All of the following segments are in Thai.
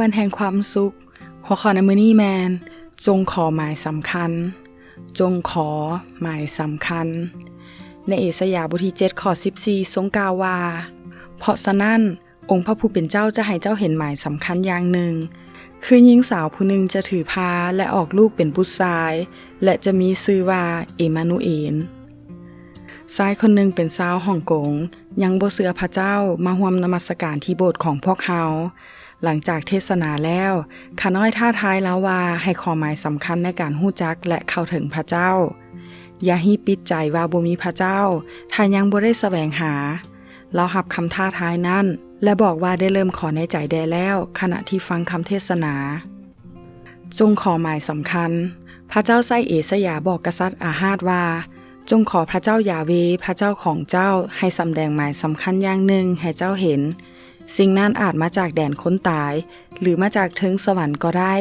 วันแห่งความสุขหัวข้อในมื้อนี้แมนจงขอหมายสำคัญจงขอหมายสำคัญในเอสยาห์บทที่7ข้อ14ทรงกล่าวว่าเพราะฉะนั้นองค์พระผู้เป็นเจ้าจะให้เจ้าเห็นหมายสำคัญอย่างหนึ่งคือหญิงสาวผู้หนึ่งจะถือพาและออกลูกเป็นบุตรชายและจะมีชื่อว่าเอมานูเอลชายคนหนึ่งเป็นชาวฮ่องกงยังบ่เชื่อพระเจ้ามาร่วมนมัสการที่โบสถ์ของพวกเฮาหลังจากเทศนาแล้วข้าน้อยท้าทายแล้วว่าให้ขอหมายสำคัญในการฮู้จักและเข้าถึงพระเจ้าอย่าให้ปิดใจว่าบ่มีพระเจ้าถ้ายังบ่ได้แสวงหาเรารับคำท้าทายนั้นและบอกว่าได้เริ่มขอในใจได้แล้วขณะที่ฟังคำเทศนาจงขอหมายสำคัญพระเจ้าไส้เอสยาบอกกษัตริย์อาฮาดว่าจงขอพระเจ้ายาเวพระเจ้าของเจ้าให้สำแดงหมายสำคัญอย่างหนึ่งให้เจ้าเห็นสิ่งนั้นอาจมาจากแดนคนตายหรือมาจากเทิงสวรรค์ก็ได้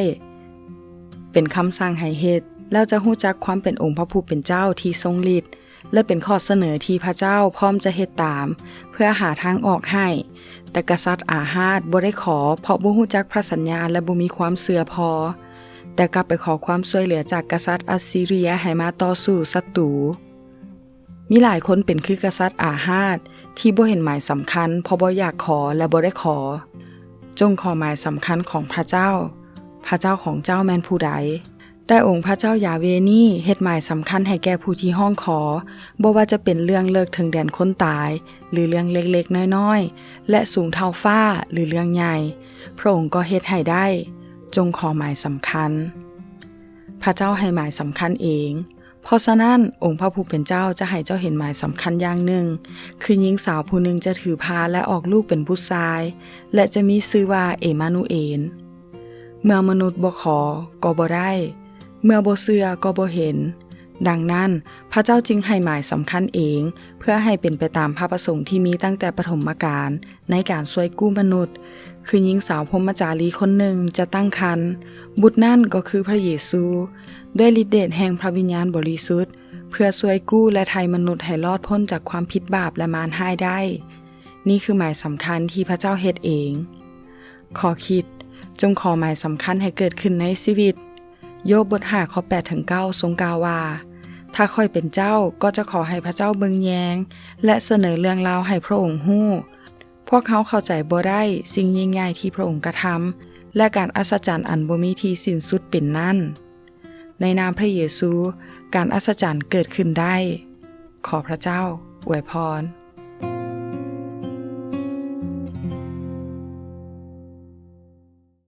เป็นคำสั่งให้เฮ็ดแล้วจะฮู้จักความเป็นองค์พระผู้เป็นเจ้าที่ทรงฤทธิ์และเป็นข้อเสนอที่พระเจ้าพร้อมจะเฮ็ดตามเพื่อหาทางออกให้แต่กษัตริย์อาฮาดบ่ได้ขอเพราะบ่ฮู้จักพระสัญญาและบ่มีความเชื่อพอแต่กลับไปขอความช่วยเหลือจากกษัตริย์อัสซีเรียให้มาต่อสู้ศัตรูมีหลายคนเป็นคือกษัตริย์อาฮาดที่บ่เห็นหมายสำคัญเพราะบ่อยากขอและบ่ได้ขอจงขอหมายสำคัญของพระเจ้าพระเจ้าของเจ้าแม่นผู้ใดแต่องค์พระเจ้ายาเวนี้เฮ็ดหมายสำคัญให้แก่ผู้ที่ห้องขอบ่ว่าจะเป็นเรื่องเลิกถึงแดนคนตายหรือเรื่องเล็กๆน้อยๆและสูงเท่าฟ้าหรือเรื่องใหญ่พระองค์ก็เฮ็ดให้ได้จงขอหมายสำคัญพระเจ้าให้หมายสำคัญเองเพราะฉะนั้นองค์พระผู้เป็นเจ้าจะให้เจ้าเห็นหมายสำคัญอย่างหนึ่งคือหญิงสาวผู้หนึ่งจะถือพาและออกลูกเป็นบุตรชายและจะมีชื่อว่าเอมานูเอลเมื่อมนุษย์บ่ขอก็บ่ได้เมื่อบ่เชื่อก็บ่เห็นดังนั้นพระเจ้าจึงให้หมายสำคัญเองเพื่อให้เป็นไปตามพระประสงค์ที่มีตั้งแต่ปฐมกาลในการช่วยกู้มนุษย์คือหญิงสาวพรหมจารีคนหนึ่งจะตั้งครรภ์บุตรนั่นก็คือพระเยซูด้วยฤทธิ์เดชแห่งพระวิญญาณบริสุทธิ์เพื่อช่วยกู้และไถ่มนุษย์ให้รอดพ้นจากความผิดบาปและมารร้ายได้นี่คือหมายสำคัญที่พระเจ้าเฮ็ดเองขอคิดจงขอหมายสำคัญให้เกิดขึ้นในชีวิตโยบบท5ข้อ8ถึง9ทรงกล่าวว่าถ้าค่อยเป็นเจ้าก็จะขอให้พระเจ้าเบิ่งแยงและเสนอเรื่องราวให้พระองค์ฮู้พวกเขาเข้าใจบ่ได้สิ่งยิ่งใหญ่ที่พระองค์กระทำและการอัศจรรย์อันบ่มีที่สิ้นสุดเป็นนั้นในนามพระเยซูการอัศจรรย์เกิดขึ้นได้ขอพระเจ้าอวยพร